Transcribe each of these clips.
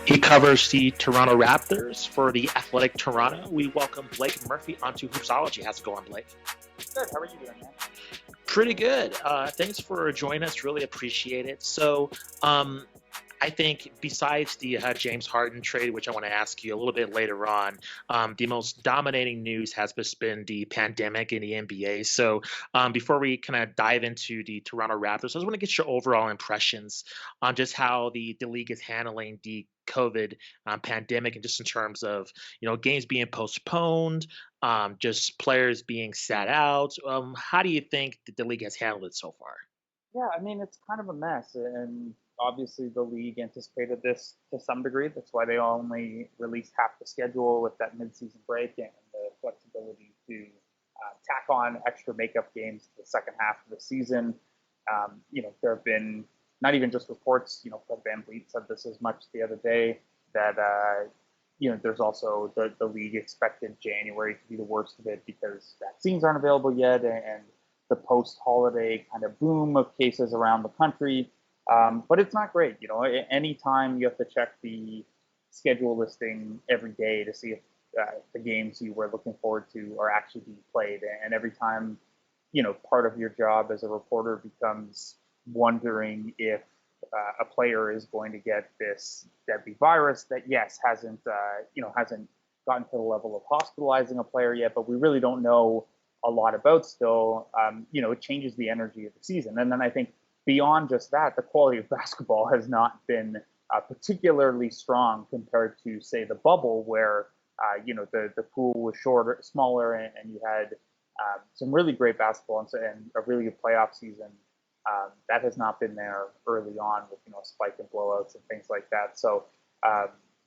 He covers the Toronto Raptors for the Athletic Toronto. We welcome Blake Murphy onto Hoopsology. How's it going, Blake? Good. How are you doing, man? Pretty good. Thanks for joining us. Really appreciate it. So, um, I think besides the James Harden trade, which I want to ask you a little bit later on, the most dominating news has just been the pandemic in the NBA. So before we kind of dive into the Toronto Raptors, I just want to get your overall impressions on just how the league is handling the COVID pandemic, and just in terms of games being postponed, just players being sat out. How do you think that the league has handled it so far? Yeah, I mean, it's kind of a mess, and obviously the league anticipated this to some degree. That's why they only released half the schedule with that midseason break and the flexibility to tack on extra makeup games to the second half of the season. There have been not even just reports. Fred VanVleet said this as much the other day that there's also the league expected January to be the worst of it because vaccines aren't available yet, and the post-holiday kind of boom of cases around the country. But it's not great. Anytime you have to check the schedule listing every day to see if the games you were looking forward to are actually being played, and every time, part of your job as a reporter becomes wondering if a player is going to get this deadly virus that yes hasn't gotten to the level of hospitalizing a player yet, but we really don't know a lot about still. It changes the energy of the season, and then I think beyond just that, the quality of basketball has not been particularly strong compared to say the bubble, where the pool was shorter, smaller, and you had some really great basketball and a really good playoff season. That has not been there early on with spike in blowouts and things like that. So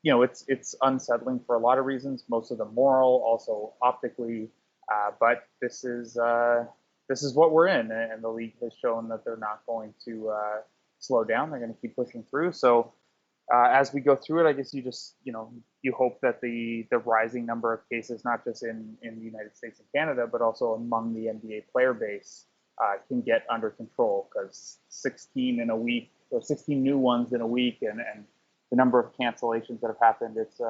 it's unsettling for a lot of reasons. Most of them moral, also optically. But this is what we're in, and the league has shown that they're not going to slow down. They're going to keep pushing through. So as we go through it, I guess you just you hope that the rising number of cases, not just in the United States and Canada, but also among the NBA player base, can get under control, because 16 in a week, or 16 new ones in a week, and the number of cancellations that have happened, it's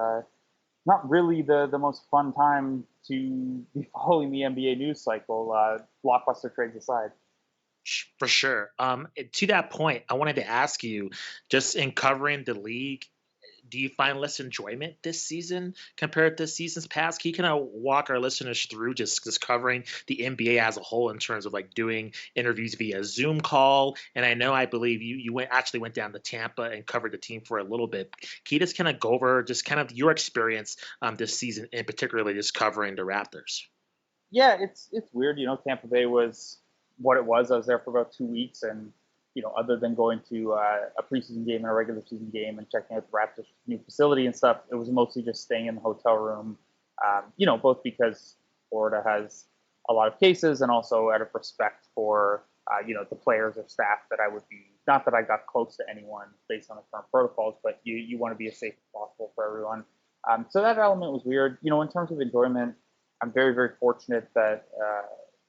not really the most fun time to be following the NBA news cycle, blockbuster trades aside. For sure. To that point, I wanted to ask you, just in covering the league, do you find less enjoyment this season compared to seasons past? Can you kind of walk our listeners through just covering the NBA as a whole in terms of like doing interviews via Zoom call? And I believe you went down to Tampa and covered the team for a little bit. Can you just kind of go over just kind of your experience this season, and particularly just covering the Raptors? Yeah, it's weird. Tampa Bay was what it was. I was there for about 2 weeks, and other than going to a preseason game and a regular season game and checking out the Raptors' new facility and stuff, it was mostly just staying in the hotel room. Both because Florida has a lot of cases, and also out of respect for the players or staff, that I would be, not that I got close to anyone based on the current protocols, but you want to be as safe as possible for everyone. So that element was weird. In terms of enjoyment, I'm very, very fortunate that,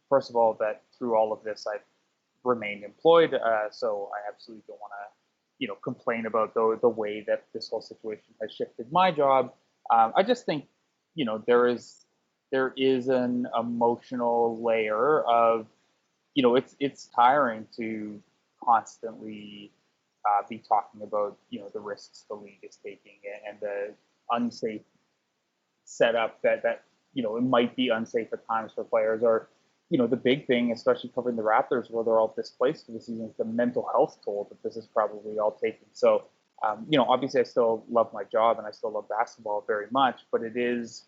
first of all, that through all of this, I've remained employed. So I absolutely don't want to, complain about the way that this whole situation has shifted my job. I just think, there is an emotional layer of, it's tiring to constantly be talking about, the risks the league is taking, and the unsafe setup that it might be unsafe at times for players, or the big thing, especially covering the Raptors, where they're all displaced for the season, is the mental health toll that this is probably all taking. So, obviously, I still love my job and I still love basketball very much, but it is,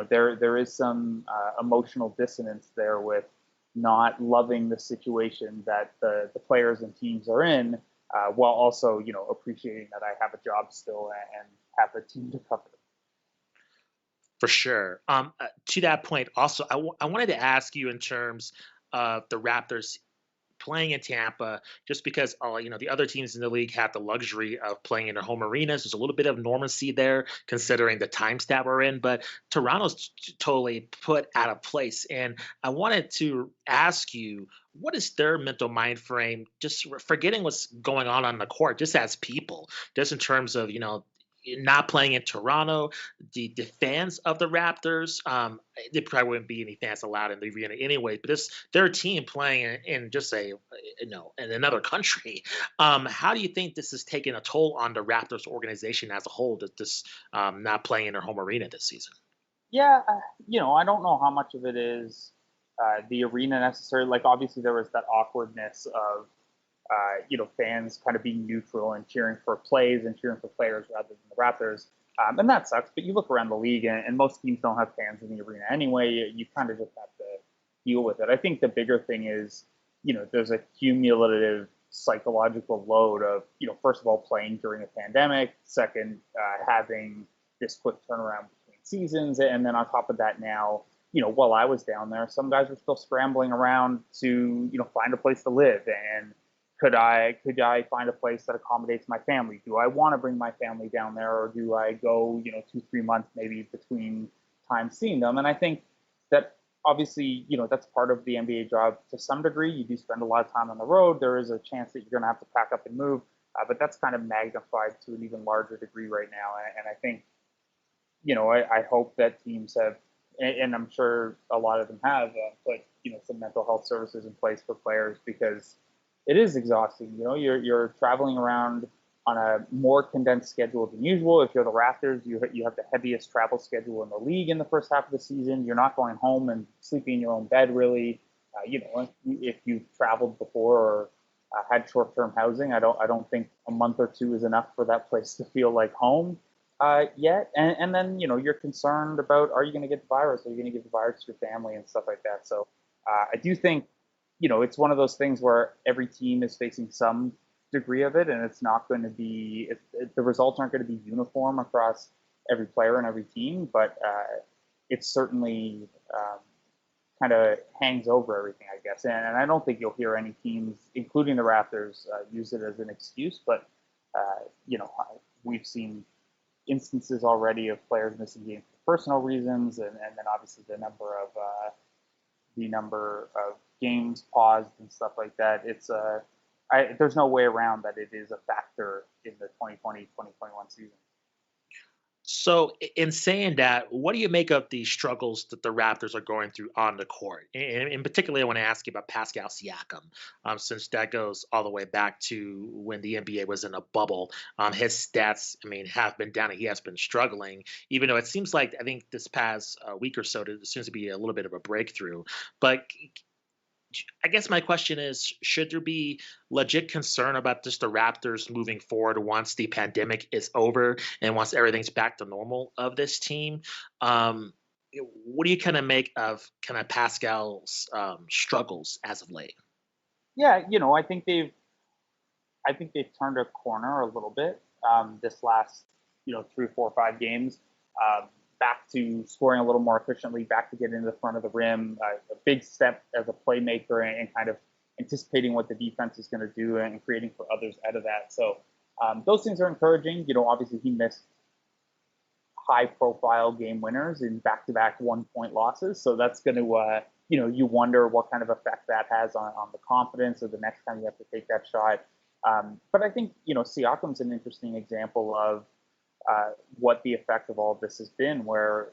there is some emotional dissonance there with not loving the situation that the players and teams are in, while also, appreciating that I have a job still and have a team to cover. For sure. To that point, also, I wanted to ask you in terms of the Raptors playing in Tampa, just because the other teams in the league have the luxury of playing in their home arenas. There's a little bit of normalcy there, considering the times that we're in. But Toronto's totally put out of place, and I wanted to ask you, what is their mental mind frame? Just forgetting what's going on the court, just as people, just in terms of not playing in Toronto, the fans of the Raptors, there probably wouldn't be any fans allowed in the arena anyway. But this their team playing in just a in another country. How do you think this is taking a toll on the Raptors organization as a whole? That this not playing in their home arena this season? Yeah, I don't know how much of it is the arena necessarily. Like, obviously, there was that awkwardness of fans kind of being neutral and cheering for plays and cheering for players rather than the Raptors. And that sucks. But you look around the league, and most teams don't have fans in the arena anyway. You kind of just have to deal with it. I think the bigger thing is, there's a cumulative psychological load of, first of all, playing during a pandemic, second, having this quick turnaround between seasons, and then on top of that now, while I was down there, some guys were still scrambling around to, find a place to live. And could I find a place that accommodates my family? Do I want to bring my family down there, or do I go 2 3 months maybe between times seeing them? And I think that obviously that's part of the NBA job to some degree. You do spend a lot of time on the road. There is a chance that you're going to have to pack up and move, but that's kind of magnified to an even larger degree right now. And I think I hope that teams have, and I'm sure a lot of them have, put some mental health services in place for players, because it is exhausting. You're traveling around on a more condensed schedule than usual. If you're the Raptors, you have the heaviest travel schedule in the league in the first half of the season. You're not going home and sleeping in your own bed, really. If you've traveled before or had short-term housing, I don't think a month or two is enough for that place to feel like home yet. And then you're concerned about, are you going to get the virus? Are you going to give the virus to your family and stuff like that? So I do think it's one of those things where every team is facing some degree of it, and it's not going to be, the results aren't going to be uniform across every player and every team, but it certainly kind of hangs over everything, I guess. And I don't think you'll hear any teams, including the Raptors, use it as an excuse, but, we've seen instances already of players missing games for personal reasons, and then obviously the number of games paused and stuff like that. There's no way around that it is a factor in the 2020-2021 season. So, in saying that, what do you make of the struggles that the Raptors are going through on the court? In particular, I want to ask you about Pascal Siakam, since that goes all the way back to when the NBA was in a bubble. His stats, I mean, have been down, and he has been struggling. Even though it seems like I think this past week or so, there seems to be a little bit of a breakthrough. But I guess my question is, should there be legit concern about just the Raptors moving forward once the pandemic is over and once everything's back to normal of this team? Um, what do you kind of make of kind of Pascal's struggles as of late? Yeah, I think they've turned a corner a little bit this last 3, 4, 5 games. Um, Back to scoring a little more efficiently, back to getting to the front of the rim, a big step as a playmaker, and kind of anticipating what the defense is going to do and creating for others out of that. So those things are encouraging. Obviously he missed high profile game winners in back to back 1 point losses. So that's going to, you wonder what kind of effect that has on the confidence of the next time you have to take that shot. But I think, Siakam's an interesting example of what the effect of all of this has been, where,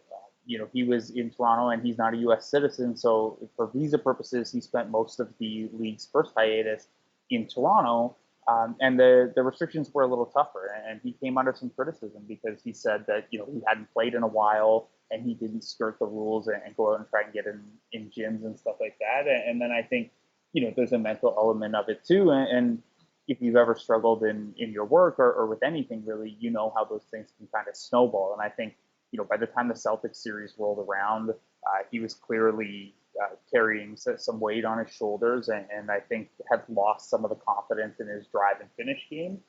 he was in Toronto and he's not a U.S. citizen. So for visa purposes, he spent most of the league's first hiatus in Toronto. And the restrictions were a little tougher, and he came under some criticism because he said that he hadn't played in a while and he didn't skirt the rules and go out and try and get in gyms and stuff like that. And then I think there's a mental element of it too. And if you've ever struggled in your work or with anything really, how those things can kind of snowball. And I think by the time the Celtics series rolled around, he was clearly carrying some weight on his shoulders, and I think had lost some of the confidence in his drive and finish game.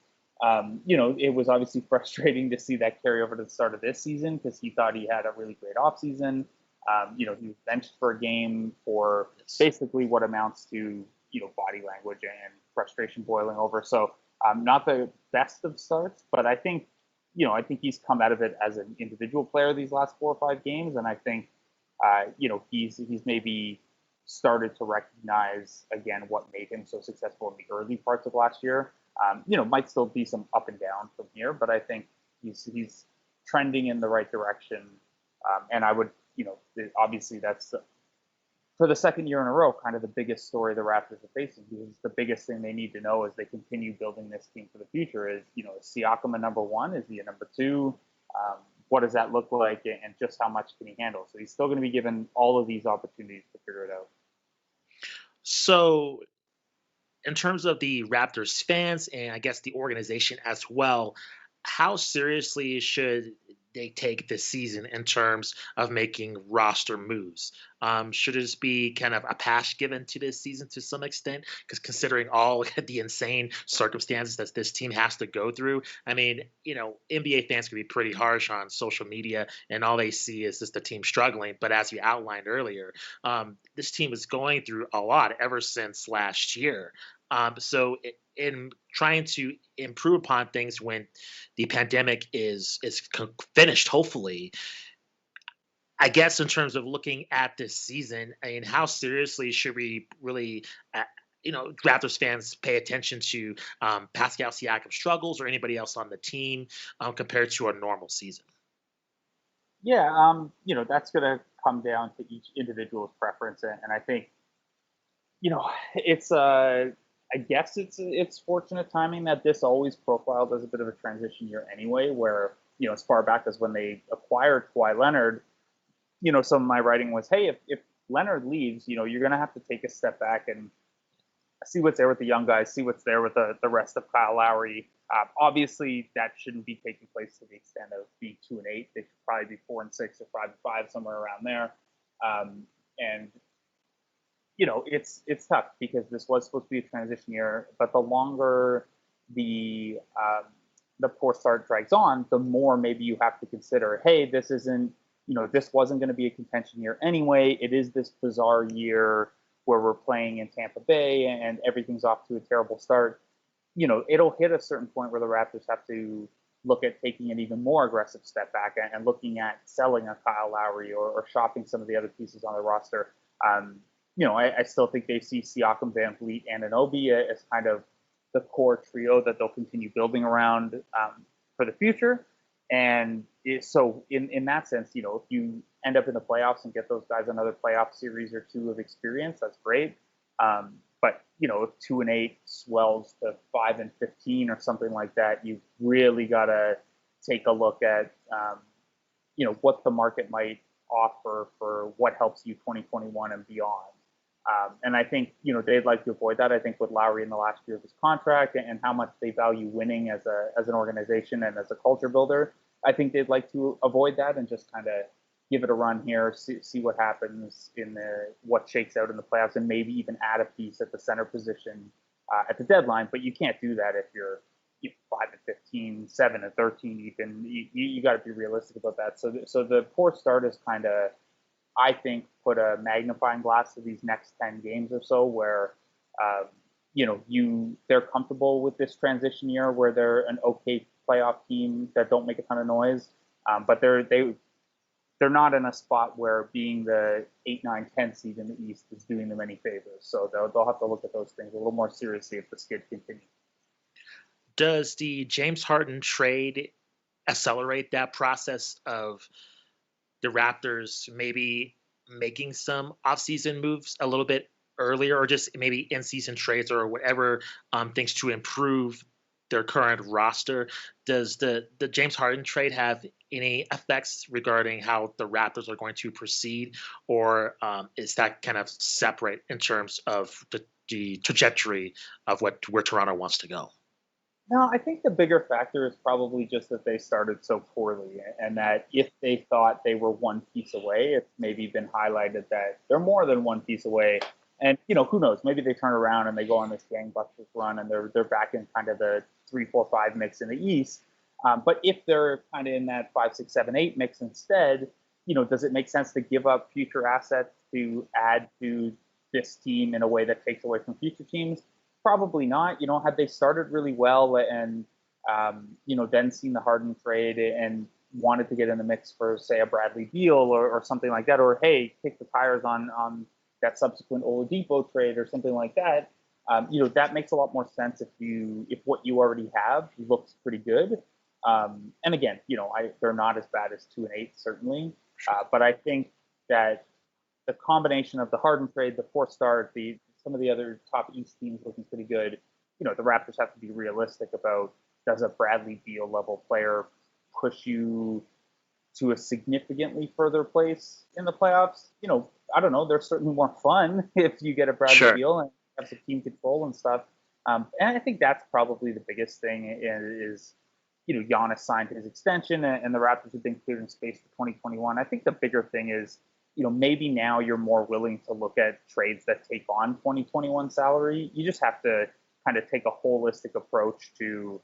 It was obviously frustrating to see that carry over to the start of this season because he thought he had a really great offseason. He was benched for a game for basically what amounts to body language and frustration boiling over. So not the best of starts, but I think he's come out of it as an individual player these last 4 or 5 games, and I think he's maybe started to recognize again what made him so successful in the early parts of last year. Might still be some up and down from here, but I think He's trending in the right direction, and I would, obviously that's for the second year in a row, kind of the biggest story the Raptors are facing, because the biggest thing they need to know as they continue building this team for the future is, is Siakam a number one? Is he a number two? Um, what does that look like, and just how much can he handle? So he's still going to be given all of these opportunities to figure it out. So, in terms of the Raptors fans and I guess the organization as well, how seriously should they take this season in terms of making roster moves? Should it just be kind of a pass given to this season to some extent? Because considering all the insane circumstances that this team has to go through, I mean, NBA fans can be pretty harsh on social media, and all they see is just the team struggling. But as you outlined earlier, this team is going through a lot ever since last year. In trying to improve upon things when the pandemic is finished, hopefully, I guess in terms of looking at this season, I mean, how seriously should we really, Raptors fans pay attention to Pascal Siakam struggles or anybody else on the team compared to a normal season? Yeah, that's going to come down to each individual's preference, and I think, it's I guess it's fortunate timing that this always profiled as a bit of a transition year anyway, where as far back as when they acquired Kawhi Leonard, some of my writing was, hey, if Leonard leaves, you're going to have to take a step back and see what's there with the young guys, see what's there with the rest of Kyle Lowry. Obviously, that shouldn't be taking place to the extent of being 2-8. They should probably be 4-6 or 5-5, somewhere around there. And it's tough because this was supposed to be a transition year, but the longer the the poor start drags on, the more maybe you have to consider, hey, this isn't, this wasn't going to be a contention year anyway. It is this bizarre year where we're playing in Tampa Bay and everything's off to a terrible start. It'll hit a certain point where the Raptors have to look at taking an even more aggressive step back and looking at selling a Kyle Lowry or shopping some of the other pieces on the roster. Um, I still think they see Siakam, Van Vliet, and Anunoby as kind of the core trio that they'll continue building around for the future. And so, in that sense, if you end up in the playoffs and get those guys another playoff series or two of experience, that's great. But if 2-8 swells to 5-15 or something like that, you've really got to take a look at what the market might offer for what helps you 2021 and beyond. And I think they'd like to avoid that. I think with Lowry in the last year of his contract and how much they value winning as an organization and as a culture builder, I think they'd like to avoid that and just kind of give it a run here, see what happens in what shakes out in the playoffs, and maybe even add a piece at the center position at the deadline. But you can't do that if you're 5-15, 7-13. You got to be realistic about that. So the poor start is kind of, I think, put a magnifying glass to these next 10 games or so where, they're comfortable with this transition year where they're an okay playoff team that don't make a ton of noise. But they're not in a spot where being the 8, 9, 10 seed in the East is doing them any favors. So they'll have to look at those things a little more seriously if the skid continues. Does the James Harden trade accelerate that process of the Raptors maybe making some offseason moves a little bit earlier, or just maybe in-season trades or whatever things to improve their current roster? Does the James Harden trade have any effects regarding how the Raptors are going to proceed, or is that kind of separate in terms of the trajectory of where Toronto wants to go? No, I think the bigger factor is probably just that they started so poorly, and that if they thought they were one piece away, it's maybe been highlighted that they're more than one piece away. And who knows? Maybe they turn around and they go on this gangbusters run, and they're back in kind of the 3, 4, 5 mix in the East. But if they're kind of in that 5, 6, 7, 8 mix instead, does it make sense to give up future assets to add to this team in a way that takes away from future teams? Probably not. Had they started really well and then seen the Harden trade and wanted to get in the mix for, say, a Bradley Beal or something like that, or hey, kick the tires on that subsequent Oladipo trade or something like that, that makes a lot more sense if what you already have looks pretty good. And again, they're not as bad as 2-8 certainly, but I think that the combination of the Harden trade, the fourth start, the some of the other top East teams looking pretty good. The Raptors have to be realistic about, does a Bradley Beal level player push you to a significantly further place in the playoffs? I don't know. They're certainly more fun if you get a Bradley Sure. Beal and have some team control and stuff. And I think that's probably the biggest thing is, Giannis signed his extension and the Raptors have been cleared in space for 2021. I think the bigger thing is, maybe now you're more willing to look at trades that take on 2021 salary. You just have to kind of take a holistic approach to,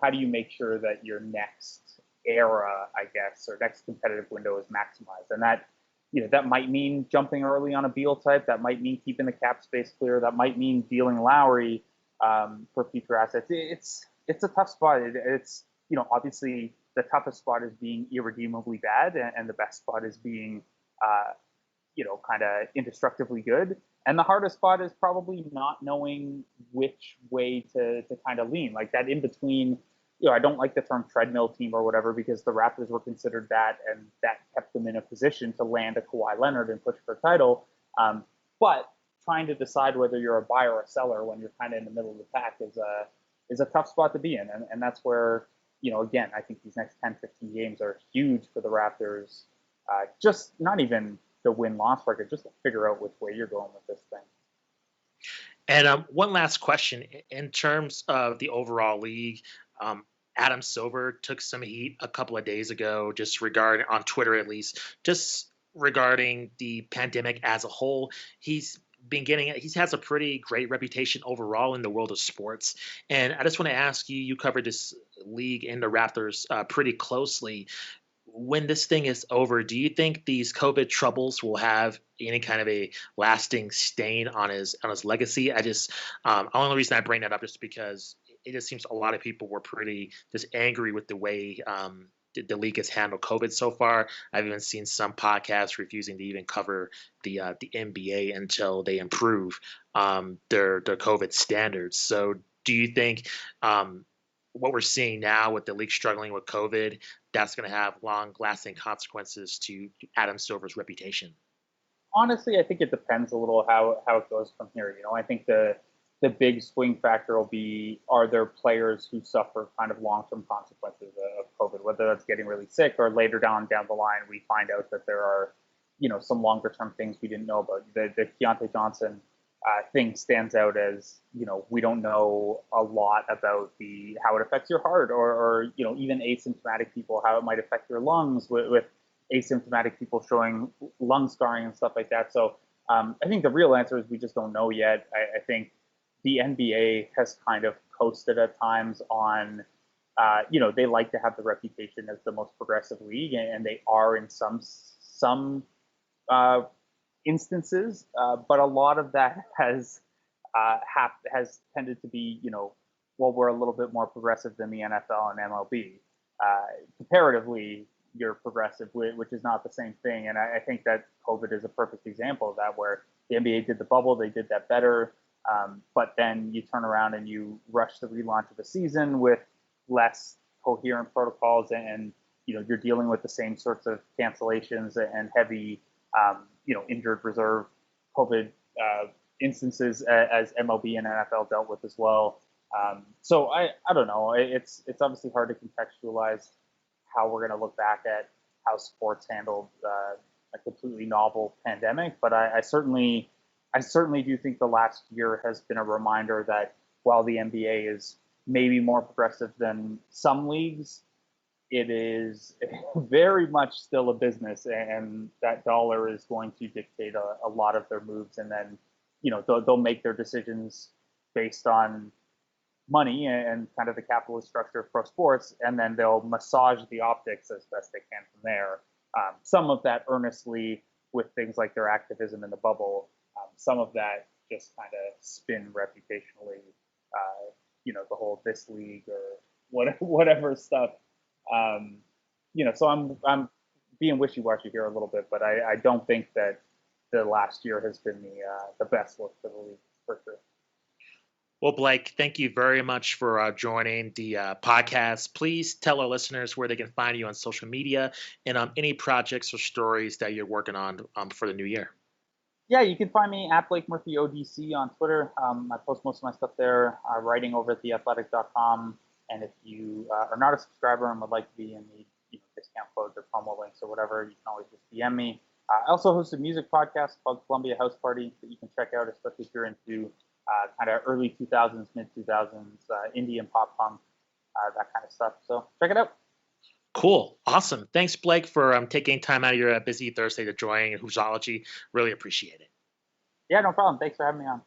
how do you make sure that your next era, I guess, or next competitive window is maximized. And that might mean jumping early on a Beal type. That might mean keeping the cap space clear. That might mean dealing Lowry for future assets. It's a tough spot. It's obviously the toughest spot is being irredeemably bad, and the best spot is being kind of indestructibly good. And the hardest spot is probably not knowing which way to kind of lean. Like that in between, I don't like the term treadmill team or whatever, because the Raptors were considered that, and that kept them in a position to land a Kawhi Leonard and push for a title. But trying to decide whether you're a buyer or a seller when you're kind of in the middle of the pack is a tough spot to be in. And that's where, again, I think these next 10, 15 games are huge for the Raptors. Just not even the win-loss record, just to figure out which way you're going with this thing. And one last question. In terms of the overall league, Adam Silver took some heat a couple of days ago, just regarding, on Twitter at least, just regarding the pandemic as a whole. He has a pretty great reputation overall in the world of sports. And I just want to ask you, you covered this league and the Raptors pretty closely. When this thing is over, do you think these COVID troubles will have any kind of a lasting stain on his legacy? Only reason I bring that up is because it just seems a lot of people were pretty just angry with the way the league has handled COVID so far. I've even seen some podcasts refusing to even cover the NBA until they improve their COVID standards. So, do you think what we're seeing now with the league struggling with COVID, that's going to have long-lasting consequences to Adam Silver's reputation? Honestly, I think it depends a little how it goes from here. I think the big swing factor will be, are there players who suffer kind of long-term consequences of COVID, whether that's getting really sick or later down the line we find out that there are some longer-term things we didn't know about. The Keontae Johnson thing stands out as, we don't know a lot about how it affects your heart, or even asymptomatic people, how it might affect your lungs with asymptomatic people showing lung scarring and stuff like that. So I think the real answer is we just don't know yet. I think the NBA has kind of coasted at times on, they like to have the reputation as the most progressive league, and they are in some instances, but a lot of that has tended to be, well, we're a little bit more progressive than the NFL and MLB. Comparatively, you're progressive, which is not the same thing. And I think that COVID is a perfect example of that, where the NBA did the bubble, they did that better. But then you turn around and you rush the relaunch of a season with less coherent protocols, and you're dealing with the same sorts of cancellations and heavy, injured reserve COVID instances as MLB and NFL dealt with as well. So I don't know. It's obviously hard to contextualize how we're going to look back at how sports handled a completely novel pandemic, but I certainly do think the last year has been a reminder that while the NBA is maybe more progressive than some leagues, it is very much still a business, and that dollar is going to dictate a lot of their moves. And then, they'll make their decisions based on money and kind of the capitalist structure of pro sports, and then they'll massage the optics as best they can from there. Some of that earnestly with things like their activism in the bubble, some of that just kind of spin reputationally, the whole this league or whatever stuff. So I'm being wishy-washy here a little bit, but I don't think that the last year has been the best look for the league, for sure. Well, Blake, thank you very much for joining the podcast. Please tell our listeners where they can find you on social media and any projects or stories that you're working on for the new year. Yeah, you can find me at Blake Murphy ODC on Twitter. I post most of my stuff there, writing over at theathletic.com. And if you are not a subscriber and would like to be in the discount codes or promo links or whatever, you can always just DM me. I also host a music podcast called Columbia House Party that you can check out, especially if you're into kind of early 2000s, mid 2000s, indie and pop punk, that kind of stuff. So check it out. Cool. Awesome. Thanks, Blake, for taking time out of your busy Thursday to join Hoopsology. Really appreciate it. Yeah, no problem. Thanks for having me on.